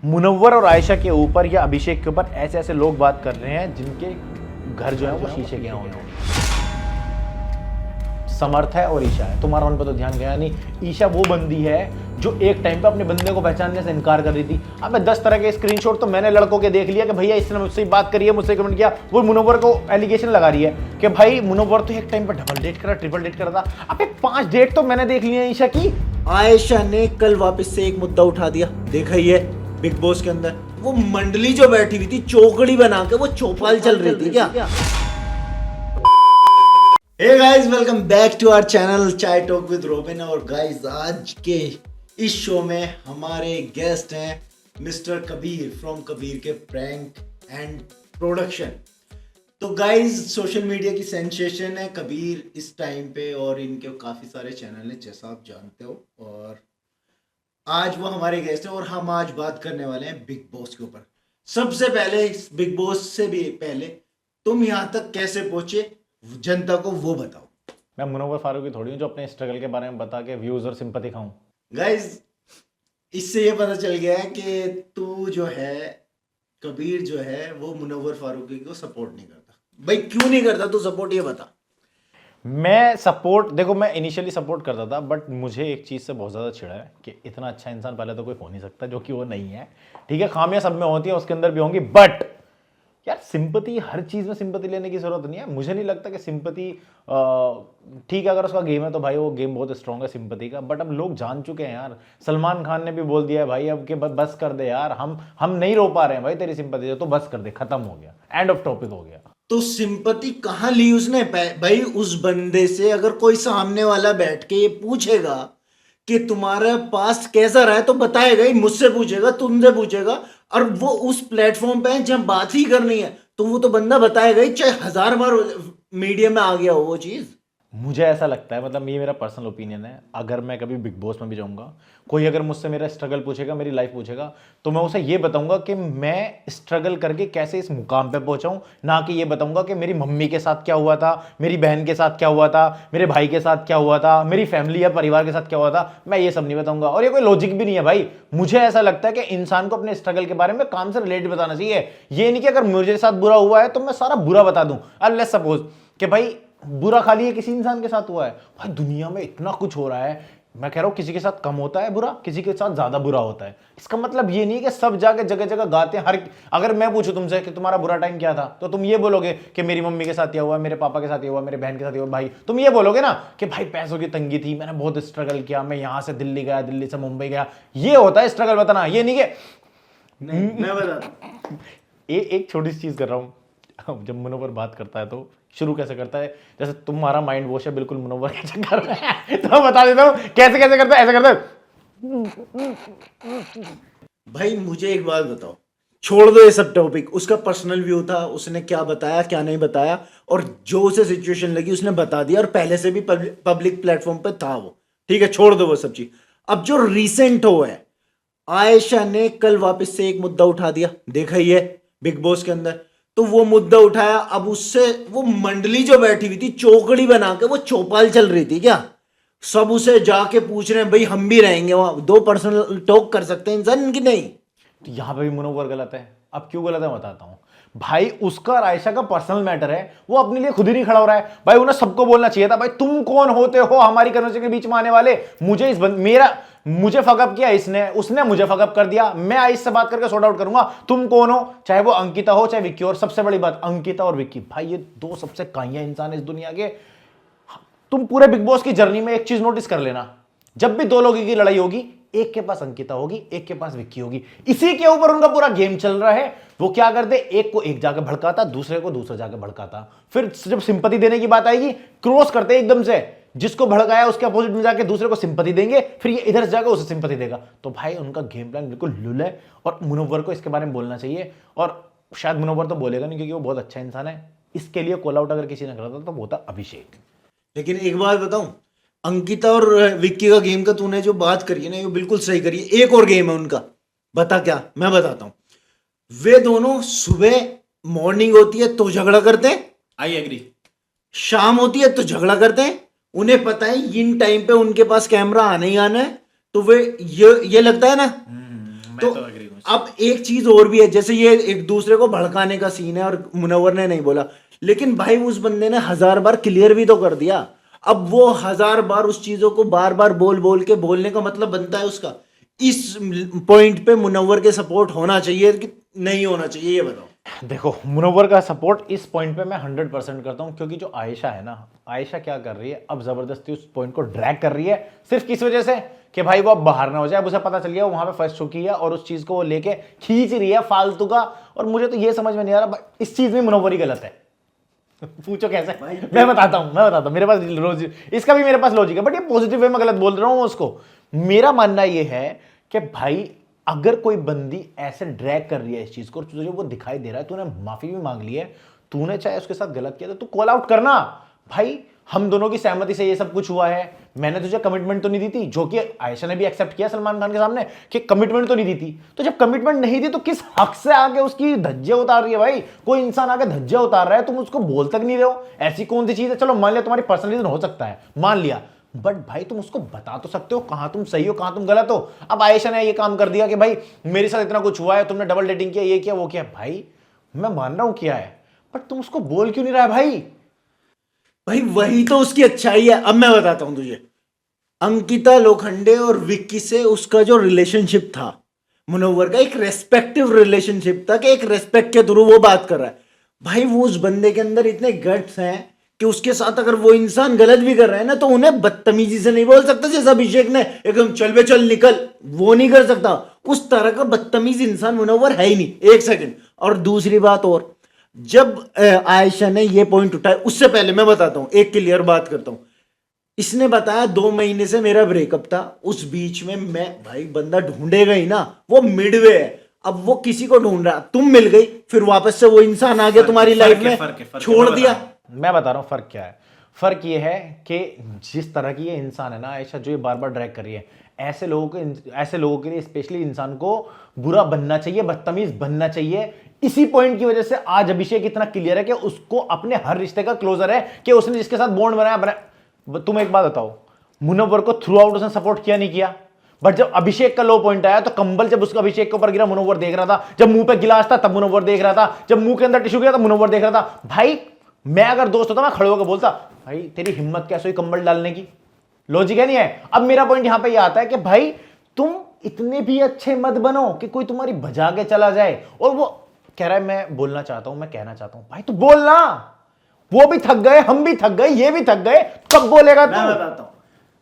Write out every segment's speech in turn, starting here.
मुनव्वर और आयशा के ऊपर या अभिषेक के ऊपर ऐसे ऐसे लोग बात कर रहे हैं जिनके घर जो है वो शीशे के होंगे। समर्थ है और ईशा है, तुम्हारा उन पर तो ध्यान गया नहीं। ईशा वो बंदी है जो एक टाइम पे अपने बंदे को पहचानने से इनकार कर रही थी। अब 10 तरह के स्क्रीनशॉट तो मैंने लड़कों के देख लिया कि भैया इसने मुझसे बात करी है, मुझसे कमेंट किया। वो मुनव्वर को एलिगेशन लगा रही है कि भाई मुनव्वर तो एक टाइम पर डबल डेट करा, ट्रिपल डेट करा था। अब 5 डेट तो मैंने देख ली है ईशा की। आयशा ने कल वापस से एक मुद्दा उठा दिया, देखा ही है बिग बॉस के अंदर वो मंडली जो बैठी हुई थी चौकड़ी बना के वो चौपाल चल रही थी क्या? Hey guys, welcome back to our channel Chai Talk with Robin. और गाइस आज के इस शो में हमारे गेस्ट हैं मिस्टर कबीर फ्रॉम कबीर के प्रैंक एंड प्रोडक्शन। तो गाइस सोशल मीडिया की सेंसेशन है कबीर इस टाइम पे, और इनके काफ़ी सारे चैनल हैं जैसा आप जानते हो। और आज वो हमारे गेस्ट हैं और हम आज बात करने वाले हैं बिग बॉस के ऊपर। सबसे पहले इस बिग बॉस से भी पहले तुम यहाँ तक कैसे पहुंचे जनता को वो बताओ। मैं मुनव्वर फारूकी थोड़ी हूँ जो अपने स्ट्रगल के बारे में बता के व्यूज और सिंपैथी खाऊं। गाइस इससे ये पता चल गया है कि तू जो है कबीर जो है वो मुनव्वर फारूकी को सपोर्ट नहीं करता। भाई क्यों नहीं करता तू सपोर्ट, ये बता। मैं सपोर्ट, देखो मैं इनिशियली सपोर्ट करता था, बट मुझे एक चीज़ से बहुत ज़्यादा चिढ़ा है कि इतना अच्छा इंसान पहले तो कोई हो नहीं सकता, जो कि वो नहीं है। ठीक है, खामियां सब में होती है, उसके अंदर भी होंगी, बट यार सिंपैथी, हर चीज़ में सिंपैथी लेने की जरूरत नहीं है। मुझे नहीं लगता कि सिंपैथी ठीक है, अगर उसका गेम है तो भाई वो गेम बहुत स्ट्रॉन्ग है सिंपैथी का। बट अब लोग जान चुके हैं यार, सलमान खान ने भी बोल दिया है भाई अब के बस कर दे यार, हम नहीं रो पा रहे हैं भाई तेरी सिंपैथी से, तो बस कर दे, खत्म हो गया, एंड ऑफ टॉपिक हो गया। तो सिंपैथी कहाँ ली उसने? भाई उस बंदे से अगर कोई सामने वाला बैठ के ये पूछेगा कि तुम्हारा पास्ट कैसा रहा है तो बताएगा ही, मुझसे पूछेगा, तुमसे पूछेगा, और वो उस प्लेटफॉर्म पे है जब बात ही करनी है तो वो तो बंदा बताएगा ही, चाहे 1000 बार मीडिया में आ गया हो वो चीज। मुझे ऐसा लगता है, मतलब ये मेरा पर्सनल ओपिनियन है, अगर मैं कभी बिग बॉस में भी जाऊंगा, कोई अगर मुझसे मेरा स्ट्रगल पूछेगा, मेरी लाइफ पूछेगा, तो मैं उसे ये बताऊंगा कि मैं स्ट्रगल करके कैसे इस मुकाम पे पहुंचाऊं, ना कि ये बताऊंगा कि मेरी मम्मी के साथ क्या हुआ था, मेरी बहन के साथ क्या हुआ था, मेरे भाई के साथ क्या हुआ था, मेरी फैमिली या परिवार के साथ क्या हुआ था। मैं ये सब नहीं बताऊंगा, और ये कोई लॉजिक भी नहीं है भाई। मुझे ऐसा लगता है कि इंसान को अपने स्ट्रगल के बारे में काम से रिलेट बताना चाहिए। ये नहीं कि अगर मेरे साथ बुरा हुआ है तो मैं सारा बुरा बता दूं। लेट्स सपोज कि भाई बुरा खाली है किसी इंसान के साथ हुआ है, भाई दुनिया में इतना कुछ हो रहा है, मैं कह रहा हूं किसी के साथ कम होता है बुरा, किसी के साथ ज्यादा बुरा होता है। इसका मतलब ये नहीं कि सब जाके जगह जगह गाते हैं। हर अगर मैं पूछूं तुमसे कि तुम्हारा बुरा टाइम क्या था, तो तुम ये बोलोगे कि मेरी मम्मी के साथ ये हुआ, मेरे पापा के साथ ये हुआ, मेरे बहन के साथ ये हुआ। भाई तुम ये बोलोगे ना कि भाई पैसों की तंगी थी, मैंने बहुत स्ट्रगल किया, मैं यहां से दिल्ली गया, दिल्ली से मुंबई गया। ये होता है स्ट्रगल बताना, ये नहीं कि मैं बता एक छोटी सी चीज कर रहा हूं। जब मुनव्वर बात करता है तो शुरू कैसे करता है, जैसे तुम्हारा माइंड वॉश है बिल्कुल मुनव्वर के चक्कर में। तो बता देता हूं कैसे कैसे करता है, ऐसे करता है। भाई मुझे एक बात बताओ, छोड़ दो ये सब टॉपिक। उसका पर्सनल व्यू था, उसने क्या बताया क्या नहीं बताया, और जो उसे सिचुएशन लगी उसने बता दिया, और पहले से भी पब्लिक प्लेटफॉर्म पे था वो। ठीक है, छोड़ दो वो सब चीज। अब जो रिसेंट हो है, आयशा ने कल वापस से एक मुद्दा उठा दिया, देखा ही है बिग बॉस के अंदर। तो वो मुद्दा उठाया, अब उससे वो मंडली जो बैठी हुई थी चौकड़ी बना के वो चौपाल चल रही थी क्या? सब उसे जाके पूछ रहे हैं भाई हम भी रहेंगे वहां, 2 पर्सनल टॉक कर सकते हैं इंसान की नहीं? तो यहां पे भी मुनव्वर गलत है। अब क्यों गलत है बताता हूं। भाई उसका और आयशा का पर्सनल मैटर है, वो अपने लिए खुद ही नहीं खड़ा हो रहा है। भाई उन्हें सबको बोलना चाहिए था, भाई तुम कौन होते हो हमारी कन्वर्सेशन के बीच में आने वाले। मुझे फकअप किया इसने, उसने मुझे फकअप कर दिया, मैं आइस से बात करके सॉर्ट आउट करूंगा। तुम कौन हो, चाहे वो अंकिता हो चाहे विक्की। और सबसे बड़ी बात, अंकिता और विक्की भाई ये 2 सबसे काइया इंसान है इस दुनिया के। तुम पूरे बिग बॉस की जर्नी में एक चीज नोटिस कर लेना, जब भी 2 लोगों की लड़ाई होगी, एक के पास अंकिता होगी, एक के पास विक्की होगी। इसी के ऊपर उनका पूरा गेम चल रहा है। वो क्या करते, एक को एक जाके भड़काता, दूसरे को दूसरा जाके भड़काता, फिर जब सिंपैथी देने की बात आएगी क्रॉस करते एकदम से, जिसको भड़काया उसके अपोजिट में जाके दूसरे को सिंपैथी देंगे, फिर ये इधर से जाकर उसे सिंपैथी देगा। तो भाई उनका गेम प्लान बिल्कुल लुल है, और मुनव्वर को इसके बारे में बोलना चाहिए। और शायद मुनव्वर तो बोलेगा नहीं क्योंकि वो बहुत अच्छा इंसान है। इसके लिए कॉल आउट अगर किसी ने करा था तो वो था अभिषेक। लेकिन एक बात बताऊं, अंकिता और विक्की का गेम का तूने जो बात करी है ना, ये बिल्कुल सही करी है। एक और गेम है उनका, बता क्या? मैं बताता हूं। वे दोनों सुबह मॉर्निंग होती है तो झगड़ा करते हैं, आई एग्री, शाम होती है तो झगड़ा करते हैं। उन्हें पता है इन टाइम पे उनके पास कैमरा आने ही आना है, तो वे ये लगता है ना। मैं तो तो agree हूं। अब एक चीज और भी है, जैसे ये एक दूसरे को भड़काने का सीन है और मुनव्वर ने नहीं बोला, लेकिन भाई उस बंदे ने 1000 बार क्लियर भी तो कर दिया। अब वो 1000 बार उस चीजों को बार बार बोल बोल के बोलने का मतलब बनता है उसका, इस पॉइंट पे मुनव्वर के सपोर्ट होना चाहिए कि नहीं होना चाहिए, ये बताओ। देखो, मुनव्वर का सपोर्ट इस पॉइंट पे मैं 100% करता हूं, क्योंकि जो आयशा है ना, आयशा क्या कर रही है, अब जबरदस्ती उस पॉइंट को ड्रैग कर रही है, सिर्फ किस वजह से कि भाई वो अब बाहर ना हो जाए। अब उसे पता चल गया वहां पे फंस चुकी है और उस चीज को वो लेके खींच रही है फालतू का। और मुझे तो ये समझ में नहीं आ रहा इस चीज में मुनव्वर ही गलत है। पूछो कैसे? मैं बताता हूं, मेरे पास रोज इसका भी मेरे पास लॉजिक है, बट ये पॉजिटिव वे में गलत बोल रहा हूं उसको। मेरा मानना ये है कि भाई अगर कोई बंदी ऐसे ड्रैग कर रही है इस चीज को, तुझे वो दिखाई दे रहा है, तूने माफी भी मांग ली है, तूने चाहे उसके साथ गलत किया तो तू कॉल आउट करना। भाई हम दोनों की सहमति से ये सब कुछ हुआ है, मैंने तुझे कमिटमेंट तो नहीं दी थी, जो कि आयशा ने भी एक्सेप्ट किया सलमान खान के सामने कि कमिटमेंट तो नहीं दी थी। तो जब कमिटमेंट नहीं दी तो किस हक से आके उसकी धज्जियां उतार रही है? भाई कोई इंसान आके धज्जियां उतार रहा है, तुम उसको बोल तक नहीं रहे हो। ऐसी कौन सी चीज है? चलो मान लिया तुम्हारी पर्सनल रीजन हो सकता है, मान लिया, बट भाई तुम उसको बता तो सकते हो कहां तुम सही हो कहां तुम गलत हो। अब आयशा ने ये काम कर दिया कि भाई मेरे साथ इतना कुछ हुआ है, तुमने डबल डेटिंग किया, ये किया, वो किया। भाई मैं मान रहा हूं किया है, बट तुम उसको बोल क्यों नहीं रहा है? भाई वही तो उसकी अच्छाई है। अब मैं बताता हूं तुझे, अंकिता लोखंडे और विक्की से उसका जो रिलेशनशिप था, मुनव्वर का एक रेस्पेक्टिव रिलेशनशिप था कि एक रेस्पेक्ट के थ्रू वो बात कर रहा है। भाई वो उस बंदे के अंदर इतने गट्स हैं कि उसके साथ अगर वो इंसान गलत भी कर रहा है ना, तो उन्हें बदतमीजी से नहीं बोल सकता, जैसा अभिषेक ने एकदम चल बे चल निकल, वो नहीं कर सकता। उस तरह का बदतमीज इंसान मुनव्वर है ही नहीं, एक सेकंड। और दूसरी बात और, जब आयशा ने ये पॉइंट उठाया, उससे पहले मैं बताता हूं, एक क्लियर बात करता हूं। इसने बताया 2 महीने से मेरा ब्रेकअप था, उस बीच में मैं, भाई बंदा ढूंढेगा ही ना, वो मिडवे है। अब वो किसी को ढूंढ रहा, तुम मिल गई, फिर वापस से वो इंसान आ गया तुम्हारी लाइफ में, छोड़ दिया। मैं बता रहा हूं फर्क क्या है। फर्क ये है कि जिस तरह की ये इंसान है ना आयशा, जो ये बार बार ड्रैग कर रही है, ऐसे लोगों के लिए स्पेशली इंसान को बुरा बनना चाहिए, बदतमीज बनना चाहिए। इसी पॉइंट की वजह से आज अभिषेक इतना क्लियर है कि उसको अपने हर रिश्ते का क्लोजर है, कि उसने जिसके साथ बॉन्ड बनाया। तुम एक बात बताओ, मुनव्वर को थ्रू आउट उसने सपोर्ट किया नहीं किया? बट जब अभिषेक का लो पॉइंट आया तो कंबल जब उसका अभिषेक के ऊपर गिरा, मुनव्वर देख रहा था। जब मुंह पे गिलास था तब मुनव्वर देख रहा था। जब मुंह के अंदर टिश्यू गया तो मुनव्वर देख रहा था। भाई मैं अगर दोस्त होता, मैं खड़े होकर बोलता, भाई तेरी हिम्मत कैसे हुई कंबल डालने की? लॉजिक है नहीं है? अब मेरा पॉइंट यहां पे ये आता है कि भाई तुम इतने भी अच्छे मत बनो कि कोई तुम्हारी भजा के चला जाए। और वो कह रहा है मैं बोलना चाहता हूं, मैं कहना चाहता हूं। भाई तू बोलना, वो भी थक गए, हम भी थक गए, ये भी थक गए, कब बोलेगा तू? मैं बताता हूं,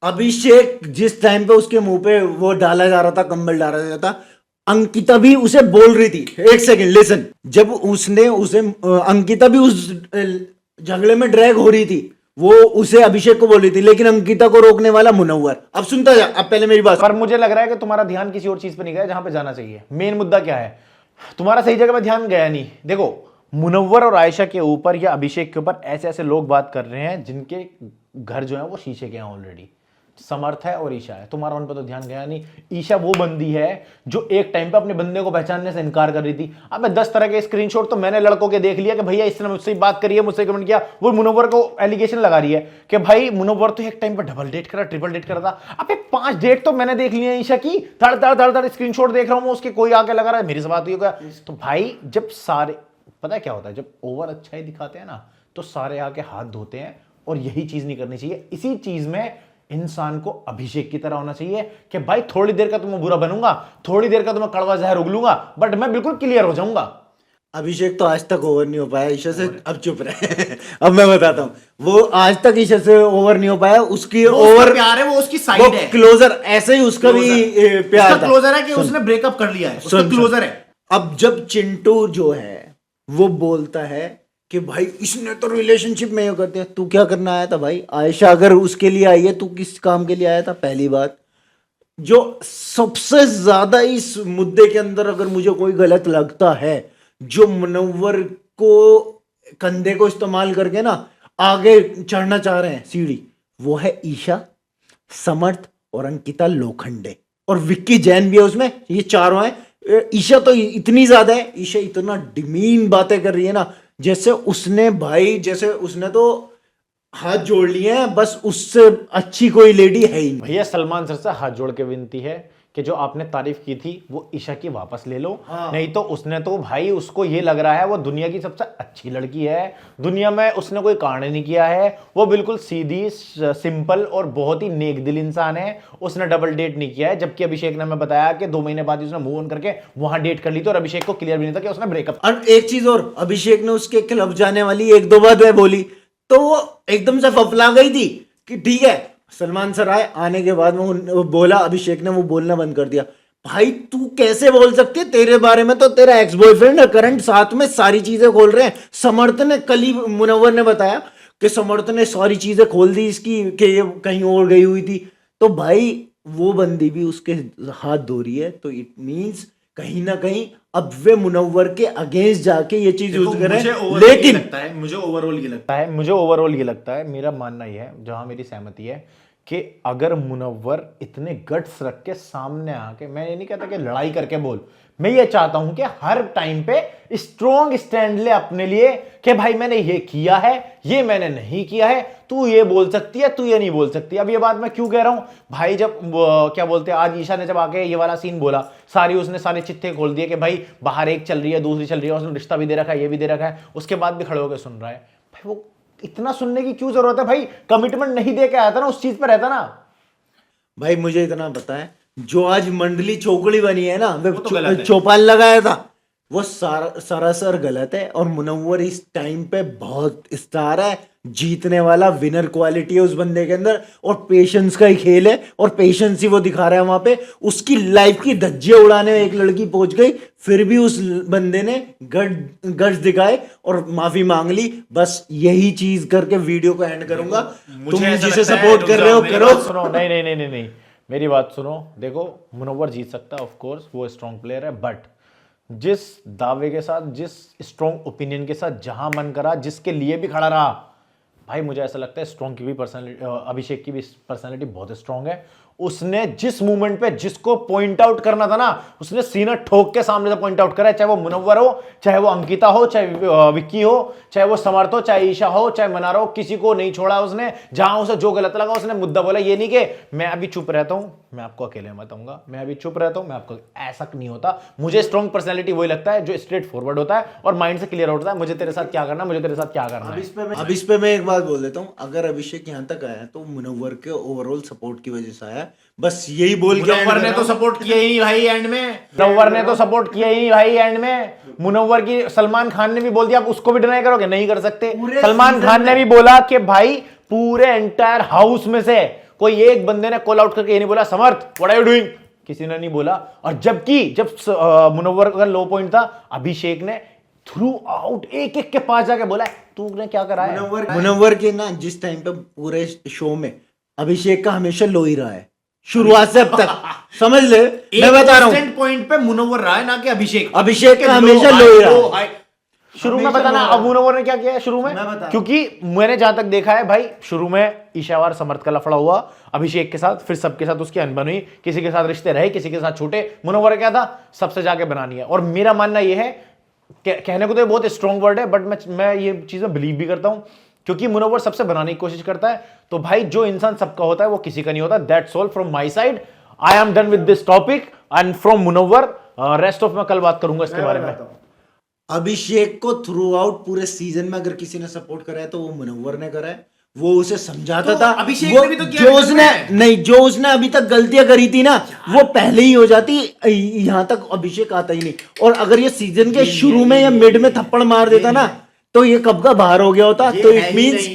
अभिषेक जिस टाइम पे उसके मुंह पे वो डाला जा रहा था, कंबल डाला जा रहा था, अंकिता भी उसे बोल रही थी, एक सेकंड लिसन, जब उसने उसे अंकिता भी उस झगड़े में ड्रैग हो रही थी, वो उसे अभिषेक को बोल रही थी, लेकिन अंकिता को रोकने वाला मुनव्वर। अब सुनता जा, अब पहले मेरी बात। पर मुझे लग रहा है कि तुम्हारा ध्यान किसी और चीज पे नहीं गया जहां पे जाना चाहिए। मेन मुद्दा क्या है? तुम्हारा सही जगह पे ध्यान गया नहीं। देखो, मुनव्वर और आयशा के ऊपर या अभिषेक के ऊपर ऐसे ऐसे लोग बात कर रहे हैं जिनके घर जो है वो शीशे के हैं ऑलरेडी। समर्थ है और ईशा है, तुम्हारा उन पर तो ध्यान गया नहीं। ईशा वो बंदी है जो एक टाइम पे अपने बंदे को पहचानने से इनकार कर रही थी। अब 10 तरह के स्क्रीनशॉट तो मैंने लड़कों के देख लिया कि भैया इसने मुझसे बात करी है, मुझसे कमेंट किया। वो मुनव्वर को एलिगेशन लगा रही है कि भाई मुनव्वर तो एक टाइम पे डबल डेट करा, ट्रिपल डेट करा था। अब 5 डेट तो मैंने देख लिया ईशा की, थड़ स्क्रीनशॉट देख रहा हूं उसके, कोई आके लगा रहा है मेरी से बात हुई होगा। तो भाई जब सारे, पता है क्या होता है, जब ओवर अच्छा ही दिखाते हैं ना तो सारे आके हाथ धोते हैं, और यही चीज नहीं करनी चाहिए। इसी चीज में इंसान को अभिषेक की तरह होना चाहिए कि भाई थोड़ी देर का तो मैं बुरा बनूंगा, थोड़ी देर का तो मैं कड़वा जहर उगलूंगा, बट मैं बिल्कुल क्लियर हो जाऊंगा। अभिषेक तो आज तक ओवर नहीं हो पाया ईशा से, अब चुप रहे। अब मैं बताता हूँ, वो आज तक ईशा से ओवर नहीं हो पाया। उसकी ओवर प्यार है, वो उसकी साइड है, क्लोजर, ऐसे ही उसका भी प्यार था। क्लोजर है कि उसने ब्रेकअप कर लिया है, उसका क्लोजर है। अब जब चिंटू जो है वो बोलता है कि भाई इसने तो रिलेशनशिप में ये करते हैं, तू क्या करना आया था भाई? आयशा अगर उसके लिए आई है, तू किस काम के लिए आया था? पहली बात, जो सबसे ज्यादा इस मुद्दे के अंदर अगर मुझे कोई गलत लगता है, जो मुनव्वर को कंधे को इस्तेमाल करके ना आगे चढ़ना चाह रहे हैं सीढ़ी, वो है ईशा, समर्थ और अंकिता लोखंडे, और विक्की जैन भी है उसमें। ये चारों हैं। ईशा तो इतनी ज्यादा है, ईशा इतना डिमीन बातें कर रही है ना, जैसे उसने भाई, जैसे उसने तो हाथ जोड़ लिए हैं, बस उससे अच्छी कोई लेडी है ही नहीं। भैया सलमान सर से हाथ जोड़ के विनती है कि जो आपने तारीफ की थी वो ईशा की वापस ले लो। नहीं तो उसने तो भाई, उसको ये लग रहा है वो दुनिया की सबसे अच्छी लड़की है, दुनिया में उसने कोई कांड नहीं किया है, वो बिल्कुल सीधी सिंपल और बहुत ही नेक दिल इंसान है, उसने डबल डेट नहीं किया है। जबकि अभिषेक ने हमें बताया कि 2 महीने बाद उसने मूव ऑन करके वहां डेट कर ली थी और अभिषेक को क्लियर भी नहीं था कि उसने ब्रेकअप। और एक चीज और, अभिषेक ने उसके खिलाफ जाने वाली 1-2 बात वह बोली तो वो एकदम से फफला गई थी कि ठीक है। सलमान सर आए, आने के बाद वो बोला, अभिषेक ने वो बोलना बंद कर दिया। भाई तू कैसे बोल सकती है, तेरे बारे में तो तेरा एक्स बॉयफ्रेंड है करंट, साथ में सारी चीजें खोल रहे हैं। समर्थ ने कल ही, मुनव्वर ने बताया कि समर्थ ने सारी चीजें खोल दी इसकी कि ये कहीं और गई हुई थी। तो भाई वो बंदी भी उसके हाथ धो रही है, तो इट मीन्स कहीं ना कहीं अब वे मुनव्वर के अगेंस्ट जाके ये चीज यूज कर रहे हैं। लेकिन मुझे ओवरऑल ये लगता है, मेरा मानना यह है, जहां मेरी सहमति है, कि अगर मुनव्वर इतने गट्स रख के सामने आके, मैं ये नहीं कहता कि लड़ाई करके बोल, मैं ये चाहता हूं कि हर टाइम पे स्ट्रॉन्ग स्टैंड ले अपने लिए कि भाई मैंने ये किया है, ये मैंने नहीं किया है, तू ये बोल सकती है, तू ये नहीं बोल सकती। अब ये बात मैं क्यों कह रहा हूं भाई, जब क्या बोलते हैं, आज ईशा ने जब आके ये वाला सीन बोला, उसने सारे चिट्ठे खोल दिए कि भाई बाहर एक चल रही है, दूसरी चल रही है, उसने रिश्ता भी दे रखा है, ये भी दे रखा है, उसके बाद भी खड़े होकर सुन रहा है। भाई वो इतना सुनने की क्यों जरूरत है भाई, कमिटमेंट नहीं दे के आया था ना, उस चीज पर रहता ना। भाई मुझे इतना पता है, जो आज मंडली चौकड़ी बनी है ना, वे तो गलत है। चौपाल लगाया था, वो सरासर गलत है। और मुनव्वर इस टाइम पे बहुत स्टार है, जीतने वाला, विनर क्वालिटी है उस बंदे के अंदर, और पेशेंस का ही खेल है, और पेशेंस ही वो दिखा रहा है वहां पे। उसकी लाइफ की धज्जियां उड़ाने में एक लड़की पहुंच गई, फिर भी उस बंदे ने गट्स दिखाए और माफी मांग ली। बस यही चीज करके वीडियो को एंड करूंगा। तुम जिसे सपोर्ट कर रहे हो करो। सुनो, नहीं, मेरी बात सुनो। देखो, मुनव्वर जीत सकता है, ऑफ कोर्स वो स्ट्रॉन्ग प्लेयर है, बट जिस दावे के साथ, जिस स्ट्रॉन्ग ओपिनियन के साथ, जहां मन करा, जिसके लिए भी खड़ा रहा, भाई मुझे ऐसा लगता है स्ट्रॉन्ग की भी पर्सनालिटी, अभिषेक की भी पर्सनालिटी बहुत स्ट्रॉन्ग है। उसने जिस मूवमेंट पे जिसको पॉइंट आउट करना था ना, उसने सीना ठोक के सामने से पॉइंट आउट करा है, चाहे वो मुनव्वर हो, चाहे वो अंकिता हो, चाहे विक्की हो, चाहे वो समर्थ हो, चाहे ईशा हो, चाहे मनारा हो, किसी को नहीं छोड़ा उसने। जहां उसे जो गलत लगा उसने मुद्दा बोला। ये नहीं कि मैं अभी चुप रहता हूं, मैं आपको अकेले बताऊंगा, मैं अभी चुप रहता हूं, मैं आपको, ऐसा नहीं होता। मुझे स्ट्रॉन्ग पर्सनैलिटी वही लगता है जो स्ट्रेट फॉरवर्ड होता है और माइंड से क्लियर होता है, मुझे तेरे साथ क्या करना, मुझे तेरे साथ क्या करना है। अब इस पे मैं एक बात बोल देता हूँ, अगर अभिषेक यहाँ तक आया तो मुनव्वर के ओवरऑल सपोर्ट की वजह से आया। बस यही बोल के मुनव्वर ने तो सपोर्ट किया ही भाई एंड में, मुनव्वर की सलमान खान ने भी बोल दिया, आप उसको भी डिनाई करोगे? नहीं कर सकते। सलमान खान ने भी बोला कि भाई पूरे एंटायर हाउस में से कोई एक बंदे ने कॉल आउट करके ये नहीं बोला समर्थ व्हाट आर यू डूइंग, किसी ने नहीं बोला। और जबकि जब मुनव्वर का लो पॉइंट था, अभिषेक ने थ्रू आउट एक के पास जाके बोला तूने क्या करा है। मुनव्वर के ना, जिस टाइम पे पूरे शो में अभिषेक का हमेशा लो ही रहा है, शुरुआत से अब तक, समझ ले। मैं बता रहा हूँ पॉइंट पे मुनव्वर रहा है, ना कि अभिषेक का हमेशा लो ही रहा है। शुरू में बताना अब मुनव्वर ने क्या किया है शुरू में, क्योंकि मैंने जहां तक देखा है भाई, शुरू में ईशावार समर्थ का लफड़ा हुआ अभिषेक के साथ, फिर सबके साथ उसकी अनबन हुई, किसी के साथ रिश्ते रहे, किसी के साथ छूटे। मुनव्वर क्या था, सबसे जाके बनानी है। और मेरा मानना यह है, कहने को तो बहुत स्ट्रॉन्ग वर्ड है, बट मैं ये चीजें बिलीव भी करता हूं, क्योंकि मुनव्वर सबसे बनाने की कोशिश करता है। तो भाई जो इंसान सबका होता है वो किसी का नहीं होता। That's all from my side, I am done with this topic and from Munawar, rest of मैं कल बात करूंगा इसके बारे में। अभिषेक को थ्रू आउट पूरे सीजन में अगर किसी ने सपोर्ट करा है तो वो मुनव्वर ने करा है। वो उसे समझाता था, अभिषेक ने भी तो किया, जो उसने अभी तक गलतियां करी थी ना, वो पहले ही हो जाती, यहां तक अभिषेक आता ही नहीं। और अगर ये सीजन के शुरू में या मिड में थप्पड़ मार देता ना, तो ये कब का बाहर हो गया होता। तो इट मींस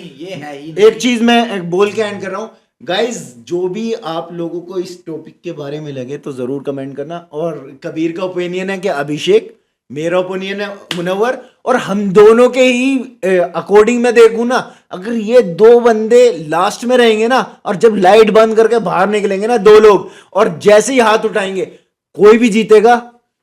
एक चीज मैं बोल के एंड कर रहा हूं गाइज, जो भी आप लोगों को इस टॉपिक के बारे में लगे तो जरूर कमेंट करना। और कबीर का ओपिनियन है कि अभिषेक, मेरा ओपिनियन है मुनव्वर, और हम दोनों के ही अकॉर्डिंग मैं देखूं ना, अगर ये दो बंदे लास्ट में रहेंगे ना, और जब लाइट बंद करके बाहर निकलेंगे ना दो लोग, और जैसे ही हाथ उठाएंगे कोई भी जीतेगा,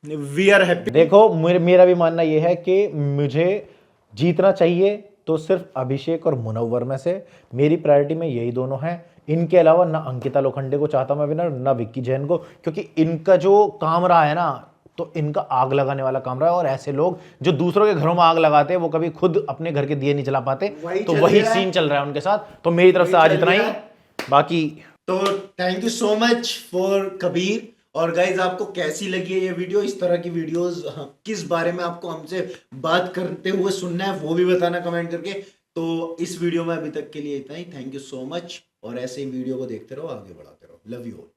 वी आर हैप्पी। देखो मेरा भी मानना यह है कि मुझे जीतना चाहिए तो सिर्फ अभिषेक और मुनव्वर में से मेरी प्रायोरिटी में यही दोनों हैं। इनके अलावा ना अंकिता लोखंडे को चाहता मैं विनर, ना विक्की जैन को, क्योंकि इनका जो काम रहा है ना, तो इनका आग लगाने वाला काम रहा है। और ऐसे लोग जो दूसरों के घरों में आग लगाते हैं, वो कभी खुद अपने घर के दिए नहीं जला पाते। तो वही सीन चल रहा है उनके साथ। तो मेरी तरफ से आज इतना ही, बाकी तो thank you so much for Kabir और गाइज आपको कैसी लगी है ये वीडियो, इस तरह की वीडियोस किस बारे में आपको हमसे बात करते हुए सुनना है वो भी बताना कमेंट करके। तो इस वीडियो में अभी तक के लिए इतना ही। थैंक यू सो मच, और ऐसे ही वीडियो को देखते रहो, आगे बढ़ाते रहो। Love you all.